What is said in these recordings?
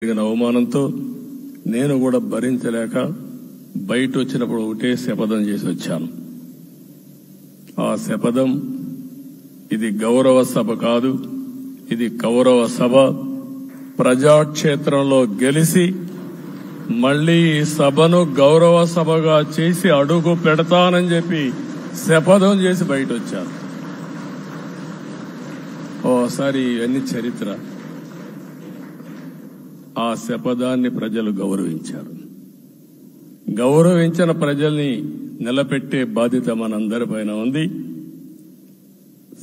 అవమానంతో నేను కూడా భరించలేక బయట వచ్చినప్పుడు ఒకటే శపథం చేసి వచ్చాను. ఆ శపథం ఇది గౌరవ సభ కాదు, ఇది కౌరవ సభ. ప్రజాక్షేత్రంలో గెలిచి మళ్లీ ఈ సభను గౌరవ సభగా చేసి అడుగు పెడతానని చెప్పి శపథం చేసి బయట వచ్చాను. ఓసారి ఇవన్నీ చరిత్ర. ఆ శపథాన్ని ప్రజలు గౌరవించారు. గౌరవించిన ప్రజల్ని నిలబెట్టే బాధ్యత మనందరిపైన ఉంది.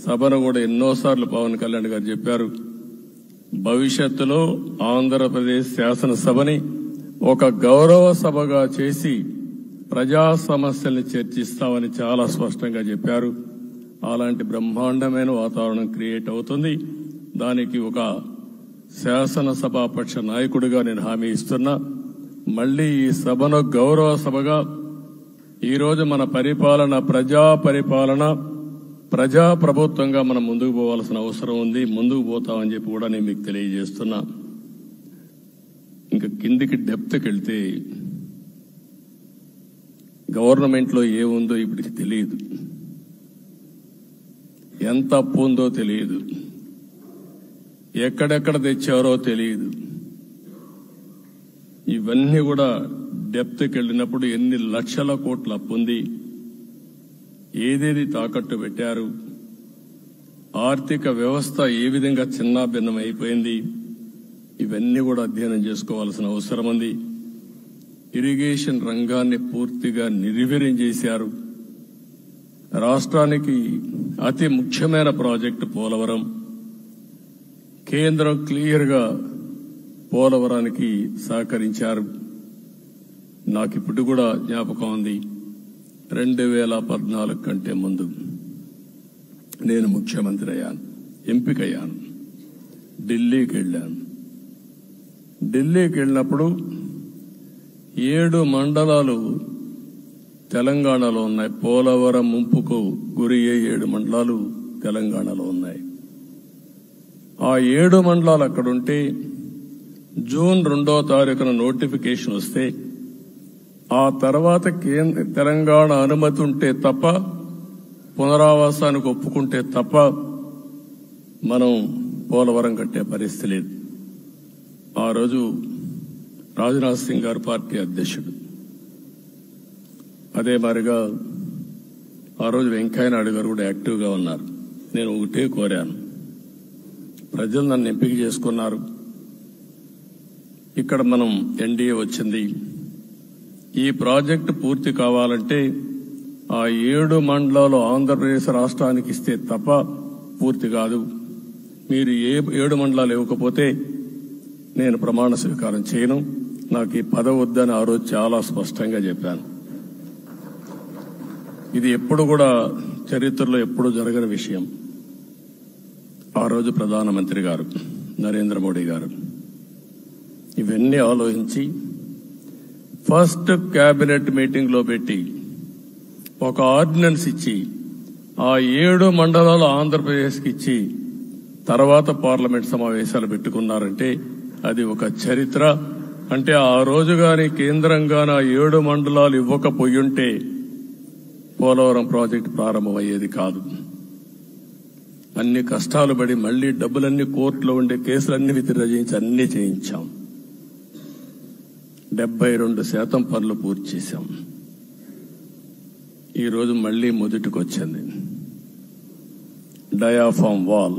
సభను కూడా ఎన్నోసార్లు పవన్ కళ్యాణ్ గారు చెప్పారు, భవిష్యత్తులో ఆంధ్రప్రదేశ్ శాసనసభని ఒక గౌరవ సభగా చేసి ప్రజా సమస్యల్ని చర్చిస్తామని చాలా స్పష్టంగా చెప్పారు. అలాంటి బ్రహ్మాండమైన వాతావరణం క్రియేట్ అవుతుంది. దానికి ఒక శాసనసభాపక్ష నాయకుడిగా నేను హామీ ఇస్తున్నా. మళ్లీ ఈ సభను గౌరవ సభగా ఈరోజు మన పరిపాలన ప్రజా ప్రభుత్వంగా మనం ముందుకు పోవాల్సిన అవసరం ఉంది. ముందుకు పోతామని చెప్పి కూడా నేను మీకు తెలియజేస్తున్నా. ఇంకా కిందికి డెప్త్కి వెళ్తే గవర్నమెంట్ లో ఏముందో ఇప్పటికి తెలియదు, ఎంత అప్పు ఉందో తెలియదు, ఎక్కడెక్కడ తెచ్చారో తెలియదు. ఇవన్నీ కూడా డెప్త్కి వెళ్ళినప్పుడు ఎన్ని లక్షల కోట్ల అప్పు ఉంది, ఏదేది తాకట్టు పెట్టారు, ఆర్థిక వ్యవస్థ ఏ విధంగా చిన్నాభిన్నం అయిపోయింది, ఇవన్నీ కూడా అధ్యయనం చేసుకోవాల్సిన అవసరం ఉంది. ఇరిగేషన్ రంగాన్ని పూర్తిగా నిర్వీర్యం చేశారు. రాష్ట్రానికి అతి ముఖ్యమైన ప్రాజెక్టు పోలవరం. కేంద్రం క్లియర్ గా పోలవరానికి సహకరించారు. నాకు ఇప్పుడు కూడా జ్ఞాపకం ఉంది, 2014 కంటే ముందు నేను ముఖ్యమంత్రి అయ్యాను, ఎంపికయ్యాను, ఢిల్లీకి వెళ్ళాను. ఢిల్లీకి వెళ్ళినప్పుడు 7 మండలాలు తెలంగాణలో ఉన్నాయి. పోలవరం ముంపుకు గురి 7 మండలాలు తెలంగాణలో ఉన్నాయి. ఆ 7 మండలాలు అక్కడుంటే జూన్ 2వ తారీఖున నోటిఫికేషన్ వస్తే ఆ తర్వాత తెలంగాణ అనుమతి ఉంటే తప్ప, పునరావాసానికి ఒప్పుకుంటే తప్ప మనం పోలవరం కట్టే పరిస్థితి లేదు. ఆ రోజు రాజ్నాథ్ సింగ్ గారు పార్టీ అధ్యక్షుడు, అదే మాదిరిగా ఆ రోజు వెంకయ్య నాయుడు గారు కూడా యాక్టివ్గా ఉన్నారు. నేను ఒకటే కోరాను, ప్రజలు నన్ను ఎంపిక చేసుకున్నారు, ఇక్కడ మనం ఎన్డీఏ వచ్చింది, ఈ ప్రాజెక్టు పూర్తి కావాలంటే ఆ 7 మండలాలు ఆంధ్రప్రదేశ్ రాష్ట్రానికి ఇస్తే తప్ప పూర్తి కాదు. మీరు 7 మండలాలు ఇవ్వకపోతే నేను ప్రమాణ స్వీకారం చేయను, నాకు ఈ పదవి వద్దని ఆ రోజు చాలా స్పష్టంగా చెప్పాను. ఇది ఎప్పుడు కూడా చరిత్రలో ఎప్పుడు జరగని విషయం. ఆ రోజు ప్రధానమంత్రి గారు నరేంద్ర మోడీ గారు ఇవన్నీ ఆలోచించి ఫస్ట్ కేబినెట్ మీటింగ్ లో పెట్టి ఒక ఆర్డినెన్స్ ఇచ్చి ఆ 7 మండలాలు ఆంధ్రప్రదేశ్కి ఇచ్చి తర్వాత పార్లమెంట్ సమావేశాలు పెట్టుకున్నారంటే అది ఒక చరిత్ర. అంటే ఆ రోజు గాని కేంద్రంగాన 7 మండలాలు ఇవ్వకపోయుంటే పోలవరం ప్రాజెక్టు ప్రారంభమయ్యేది కాదు. అన్ని కష్టాలు పడి మళ్లీ డబ్బులన్నీ కోర్టులో ఉండే కేసులన్నీ విత్డ్రా చేయించి అన్ని చేయించాం. 72% పనులు పూర్తి చేశాం. ఈరోజు మళ్లీ మొదటికి వచ్చింది. డయాఫామ్ వాల్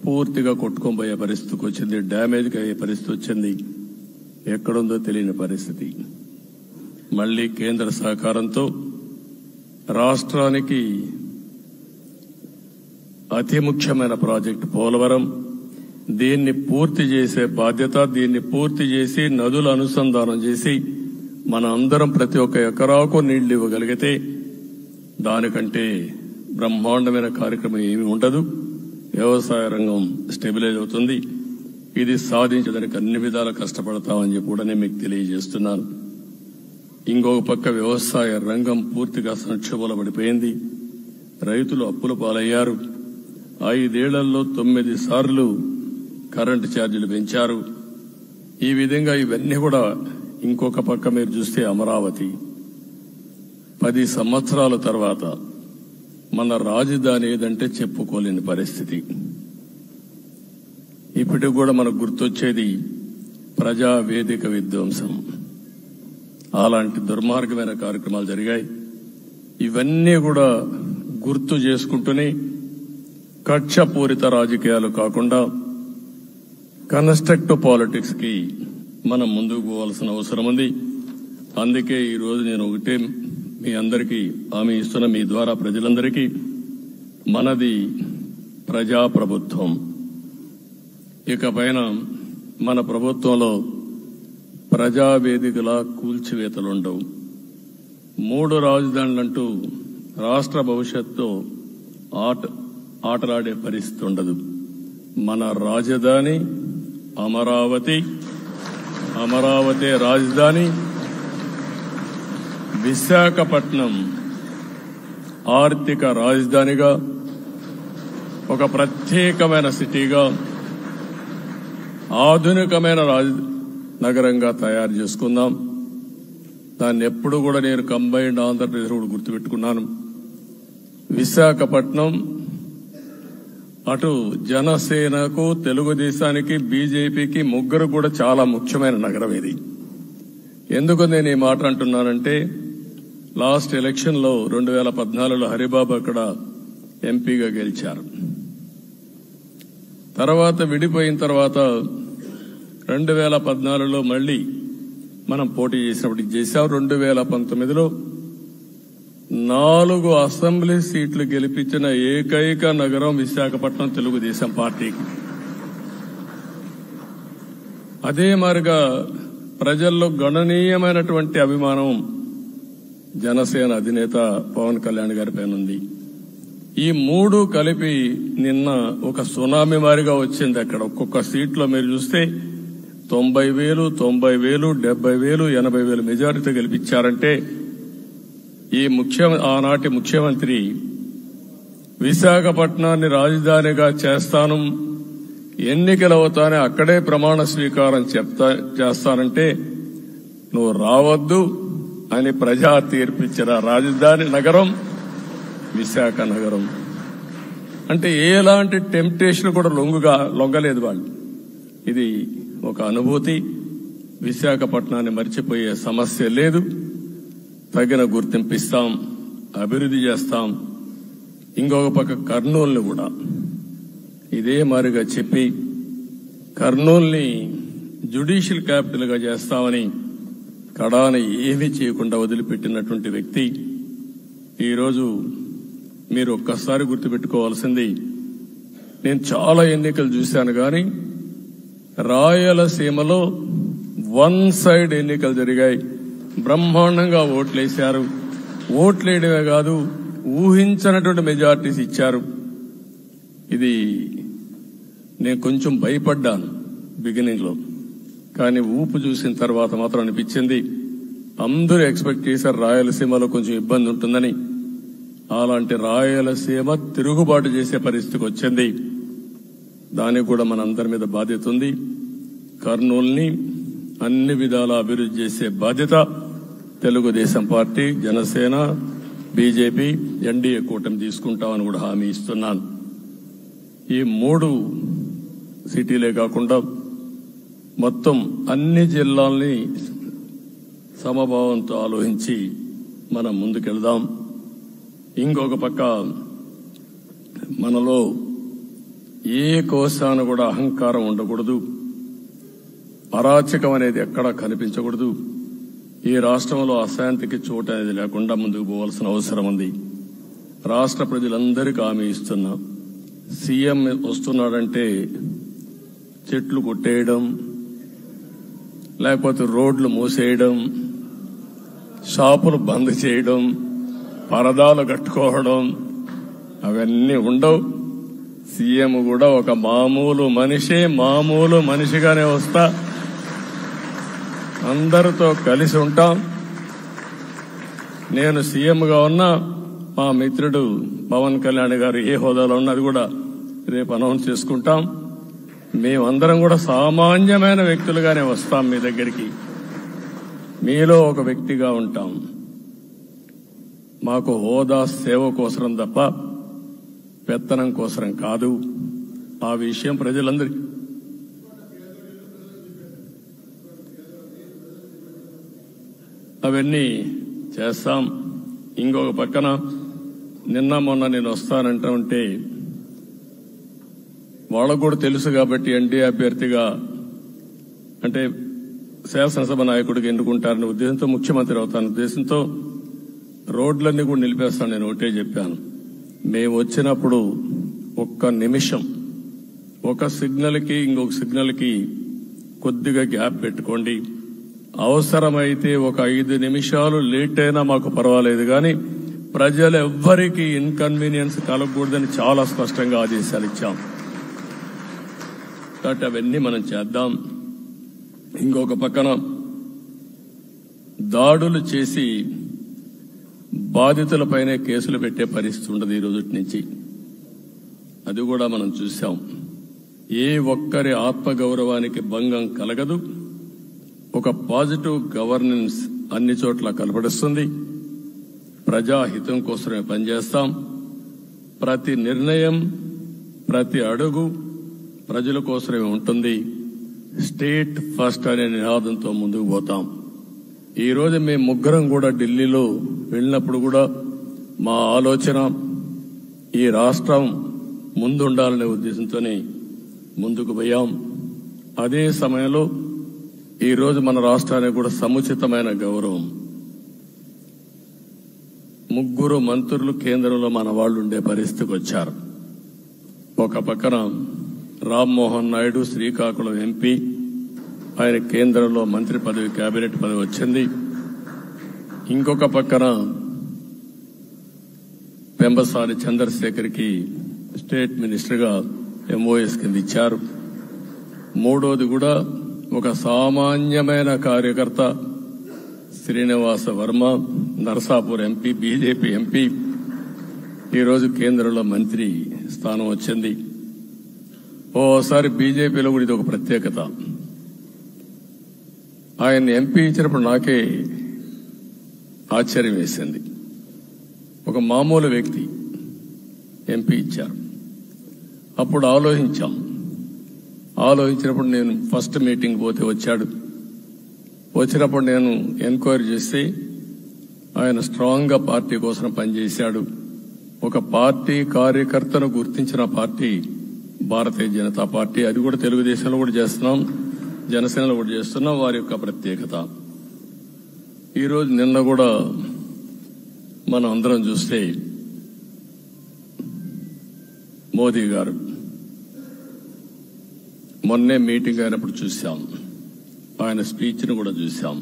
పూర్తిగా కొట్టుకొని పోయే పరిస్థితికి వచ్చింది, డ్యామేజ్కి అయ్యే పరిస్థితి వచ్చింది, ఎక్కడుందో తెలియని పరిస్థితి. మళ్లీ కేంద్ర సహకారంతో రాష్ట్రానికి అతి ముఖ్యమైన ప్రాజెక్టు పోలవరం, దీన్ని పూర్తి చేసే బాధ్యత, దీన్ని పూర్తి చేసి నదుల అనుసంధానం చేసి మన అందరం ప్రతి ఒక్క ఎకరాకు నీళ్లు ఇవ్వగలిగితే దానికంటే బ్రహ్మాండమైన కార్యక్రమం ఏమీ ఉండదు. వ్యవసాయ రంగం స్టెబిలైజ్ అవుతుంది. ఇది సాధించడానికి అన్ని విధాలా కష్టపడతామని చెప్పి కూడా నేను మీకు తెలియజేస్తున్నాను. ఇంకొక పక్క వ్యవసాయ రంగం పూర్తిగా సంక్షోభంలో పడిపోయింది. రైతులు అప్పుల పాలయ్యారు. 5 ఏళ్లలో 9 సార్లు కరెంటు ఛార్జీలు పెంచారు. ఈ విధంగా ఇవన్నీ కూడా ఇంకొక పక్క మీరు చూస్తే అమరావతి 10 సంవత్సరాల తర్వాత మన రాజధాని ఏదంటే చెప్పుకోలేని పరిస్థితి. ఇప్పటికి కూడా మనకు గుర్తొచ్చేది ప్రజావేదిక విధ్వంసం. అలాంటి దుర్మార్గమైన కార్యక్రమాలు జరిగాయి. ఇవన్నీ కూడా గుర్తు చేసుకుంటూనే కక్షపూరిత రాజకీయాలు కాకుండా కన్స్ట్రక్టివ్ పాలిటిక్స్ కి మనం ముందుకు పోవాల్సిన అవసరం ఉంది. అందుకే ఈ రోజు నేను ఒకటే మీ అందరికీ హామీ ఇస్తున్న, మీ ద్వారా ప్రజలందరికీ, మనది ప్రజాప్రభుత్వం. ఇకపైన మన ప్రభుత్వంలో ప్రజావేదికల కూల్చివేతలుండవు. 3 రాజధానులంటూ రాష్ట్ర భవిష్యత్తు ఆటలాడే పరిస్థితి ఉండదు. మన రాజధాని అమరావతి, అమరావతి రాజధాని. విశాఖపట్నం ఆర్థిక రాజధానిగా, ఒక ప్రత్యేకమైన సిటీగా, ఆధునికమైన నగరంగా తయారు చేసుకుందాం. దాన్ని ఎప్పుడు కూడా నేను కంబైన్డ్ ఆంధ్రప్రదేశ్ కూడా గుర్తుపెట్టుకున్నాను. విశాఖపట్నం అటు జనసేనకు, తెలుగుదేశానికి, బీజేపీకి ముగ్గురు కూడా చాలా ముఖ్యమైన నగరం ఇది. ఎందుకు నేను ఈ మాట అంటున్నానంటే, లాస్ట్ ఎలక్షన్ లో 2014లో హరిబాబు అక్కడ ఎంపీగా గెలిచారు. తర్వాత విడిపోయిన తర్వాత 2014లో మళ్లీ మనం పోటీ చేసినప్పుడు చేశాం. 2019లో 4 అసెంబ్లీ సీట్లు గెలిపించిన ఏకైక నగరం విశాఖపట్నం తెలుగుదేశం పార్టీకి. అదే మాదిరిగా ప్రజల్లో గణనీయమైనటువంటి అభిమానం జనసేన అధినేత పవన్ కళ్యాణ్ గారి పైన ఉంది. ఈ 3 కలిపి నిన్న ఒక సునామీ మారిగా వచ్చింది. అక్కడ ఒక్కొక్క సీట్లో మీరు చూస్తే 90,000, 90,000, 70,000, 80,000 మెజారిటీ గెలిపించారంటే ఈ ఆనాటి ముఖ్యమంత్రి విశాఖపట్నాన్ని రాజధానిగా చేస్తాను, ఎన్నికలవుతానే అక్కడే ప్రమాణ స్వీకారం చేస్తానంటే నువ్వు రావద్దు అని ప్రజా తీర్పిచ్చిన రాజధాని నగరం విశాఖ నగరం. అంటే ఎలాంటి టెంప్టేషన్ కూడా లొంగలేదు వాళ్ళు. ఇది ఒక అనుభూతి. విశాఖపట్నాన్ని మర్చిపోయే సమస్య లేదు. తగిన గుర్తింపిస్తాం, అభివృద్ధి చేస్తాం. ఇంకొక పక్క కర్నూలుని కూడా ఇదే మారిగా చెప్పి కర్నూలుని జ్యుడిషియల్ క్యాపిటల్ గా చేస్తామని కడాని ఏమీ చేయకుండా వదిలిపెట్టినటువంటి వ్యక్తి. ఈరోజు మీరు ఒక్కసారి గుర్తుపెట్టుకోవాల్సింది, నేను చాలా ఎన్నికలు చూశాను కానీ రాయలసీమలో 1 సైడ్ ఎన్నికలు జరిగాయి. బ్రహ్మాండంగా ఓట్లేశారు. ఓట్లేయడమే కాదు, ఊహించినటువంటి మెజార్టీస్ ఇచ్చారు. ఇది నేను కొంచెం భయపడ్డాను బిగినింగ్ లో, కానీ ఊపు చూసిన తర్వాత మాత్రం అనిపించింది అందరూ ఎక్స్పెక్ట్ చేశారు రాయలసీమలో కొంచెం ఇబ్బంది ఉంటుందని. అలాంటి రాయలసీమ తిరుగుబాటు చేసే పరిస్థితికి వచ్చింది. దానికి కూడా మనందరి మీద బాధ్యత ఉంది. కర్నూలుని అన్ని విధాల అభివృద్ధి చేసే బాధ్యత Telugu Desam party, Janasena, BJP, NDA కూటమి తీసుకుంటామని కూడా హామీ ఇస్తున్నాను. ఈ 3 సిటీలే కాకుండా మొత్తం అన్ని జిల్లాల్ని సమభావంతో ఆలోచించి మనం ముందుకెళ్దాం. ఇంకొక పక్క మనలో ఏ కోశాన కూడా అహంకారం ఉండకూడదు, అరాచకం అనేది ఎక్కడా కనిపించకూడదు. ఈ రాష్ట్రంలో అశాంతికి చోటు అనేది లేకుండా ముందుకు పోవాల్సిన అవసరం ఉంది. రాష్ట్ర ప్రజలందరికీ హామీ ఇస్తున్నా, సీఎం వస్తున్నాడంటే చెట్లు కొట్టేయడం, లేకపోతే రోడ్లు మూసేయడం, షాపులు బంద్ చేయడం, పరదాలు కట్టుకోవడం అవన్నీ ఉండవు. సీఎం కూడా ఒక మామూలు మనిషిగానే వస్తా, అందరితో కలిసి ఉంటాం. నేను సీఎంగా ఉన్నా, మా మిత్రుడు పవన్ కళ్యాణ్ గారు ఏ హోదాలో ఉన్నది కూడా రేపు అనౌన్స్ చేసుకుంటాం. మేమందరం కూడా సామాన్యమైన వ్యక్తులుగానే వస్తాం మీ దగ్గరికి, మీలో ఒక వ్యక్తిగా ఉంటాం. మాకు హోదా సేవ కోసరం తప్ప పెత్తనం కోసరం కాదు. ఆ విషయం ప్రజలందరికీ అవన్నీ చేస్తాం. ఇంకొక పక్కన నిన్న మొన్న నేను వస్తానంటా ఉంటే వాళ్ళకు కూడా తెలుసు కాబట్టి ఎన్డీఏ అభ్యర్థిగా అంటే శాసనసభ నాయకుడికి ఎన్నుకుంటారనే ఉద్దేశంతో, ముఖ్యమంత్రి అవుతాను ఉద్దేశంతో రోడ్లన్నీ కూడా నిలిపేస్తాను. నేను ఒకటే చెప్పాను, మేము వచ్చినప్పుడు ఒక్క నిమిషం ఒక సిగ్నల్కి ఇంకొక సిగ్నల్కి కొద్దిగా గ్యాప్ పెట్టుకోండి, అవసరమైతే ఒక 5 నిమిషాలు లేట్ అయినా మాకు పర్వాలేదు, కానీ ప్రజలు ఎవ్వరికీ ఇన్కన్వీనియన్స్ కలగకూడదని చాలా స్పష్టంగా ఆదేశాలు ఇచ్చాం. కాబట్టి అవన్నీ మనం చేద్దాం. ఇంకొక పక్కన దాడులు చేసి బాధితులపైనే కేసులు పెట్టే పరిస్థితి ఉండదు ఈ రోజు నుంచి. అది కూడా మనం చూశాం. ఏ ఒక్కరి ఆత్మగౌరవానికి భంగం కలగదు. ఒక పాజిటివ్ గవర్నెన్స్ అన్ని చోట్ల కనబడుస్తుంది. ప్రజాహితం కోసమే పనిచేస్తాం. ప్రతి నిర్ణయం, ప్రతి అడుగు ప్రజల కోసమే ఉంటుంది. స్టేట్ ఫస్ట్ అనే నినాదంతో ముందుకు పోతాం. ఈ రోజు మేము ముగ్గురం కూడా ఢిల్లీలో వెళ్ళినప్పుడు కూడా మా ఆలోచన ఈ రాష్ట్రం ముందుండాలనే ఉద్దేశంతోనే ముందుకు పోయాం. అదే సమయంలో ఈ రోజు మన రాష్ట్రానికి కూడా సముచితమైన గౌరవం. 3 మంత్రులు కేంద్రంలో మన వాళ్ళు ఉండే పరిస్థితికి వచ్చారు. ఒక పక్కన రామ్మోహన్ నాయుడు శ్రీకాకుళం ఎంపీ, ఆయన కేంద్రంలో మంత్రి పదవి, కేబినెట్ పదవి వచ్చింది. ఇంకొక పక్కన పెంబసాని చంద్రశేఖర్కి స్టేట్ మినిస్టర్గా ఎంఓఎస్ కింద ఇచ్చారు. మూడోది కూడా ఒక సామాన్యమైన కార్యకర్త Srinivasa Varma, Narasapur MP, BJP MP, ఈరోజు కేంద్రంలో మంత్రి స్థానం వచ్చింది. ఓసారి బీజేపీలో కూడా ఇది ఒక ప్రత్యేకత. ఆయన ఎంపీ ఇచ్చినప్పుడు నాకే ఆశ్చర్యం వేసింది. ఒక మామూలు వ్యక్తి ఎంపీ ఇచ్చారు. అప్పుడు ఆలోచించినప్పుడు నేను ఫస్ట్ మీటింగ్ పోతే వచ్చాడు. వచ్చినప్పుడు నేను ఎంక్వైరీ చేసి ఆయన స్ట్రాంగ్ గా పార్టీ కోసం పనిచేశాడు. ఒక పార్టీ కార్యకర్తను గుర్తించిన పార్టీ భారతీయ జనతా పార్టీ. అది కూడా తెలుగుదేశంలో కూడా చేస్తున్నాం, జనసేనలో కూడా చేస్తున్నాం. వారి యొక్క ప్రత్యేకత. ఈరోజు నిన్న కూడా మనం అందరం చూస్తే మోదీ గారు మొన్నే మీటింగ్ అయినప్పుడు చూశాం, ఆయన స్పీచ్ను కూడా చూశాం.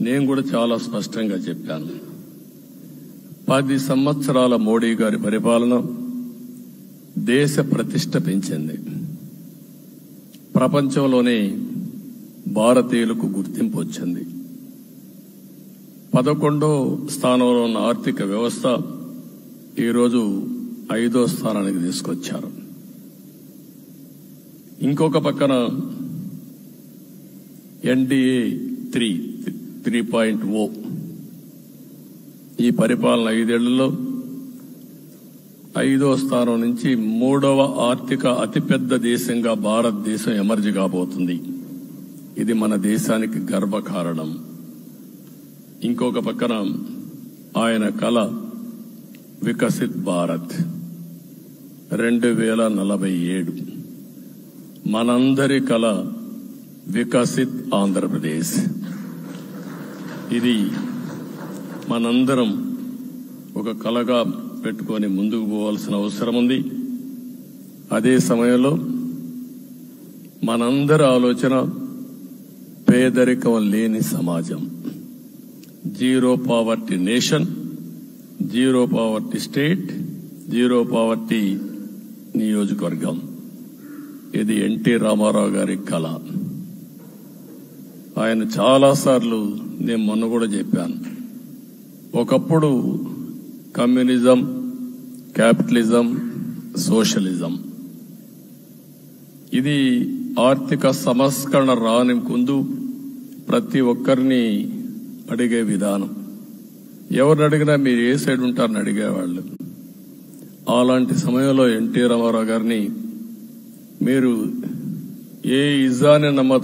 నేను కూడా చాలా స్పష్టంగా చెప్పాను, 10 సంవత్సరాల మోడీ గారి పరిపాలన దేశ ప్రతిష్ట పెంచింది. ప్రపంచంలోనే భారతీయులకు గుర్తింపు వచ్చింది. 11వ స్థానంలో ఉన్న ఆర్థిక వ్యవస్థ ఈరోజు 5వ స్థానానికి తీసుకొచ్చారు. ఇంకొక పక్కన ఎన్డీఏ 3.0 ఈ పరిపాలన 5 ఏళ్లలో 5వ స్థానం నుంచి 3వ ఆర్థిక అతిపెద్ద దేశంగా భారతదేశం ఎమర్జ్ కాబోతుంది. ఇది మన దేశానికి గర్వకారణం. ఇంకొక పక్కన ఆయన కల వికసిత్ భారత్ 2047, మనందరి కల వికసిత్ ఆంధ్రప్రదేశ్. ఇది మనందరం ఒక కలగా పెట్టుకొని ముందుకు పోవాల్సిన అవసరం ఉంది. అదే సమయంలో మనందరి ఆలోచన పేదరికం లేని సమాజం, zero poverty nation, zero poverty state, zero poverty నియోజకవర్గం. ఇది ఎన్టీ రామారావు గారి కళ. ఆయన చాలాసార్లు నేను మొన్న కూడా చెప్పాను, ఒకప్పుడు కమ్యూనిజం, క్యాపిటలిజం, సోషలిజం ఇది ఆర్థిక సంస్కరణ రాని ముందు ప్రతి ఒక్కరిని అడిగే విధానం. ఎవరిని అడిగినా మీరు ఏ సైడ్ ఉంటారని అడిగేవాళ్ళు. అలాంటి సమయంలో ఎన్టీ రామారావు గారిని మీరు ఏ ఇజాన్ని నమ్మతారు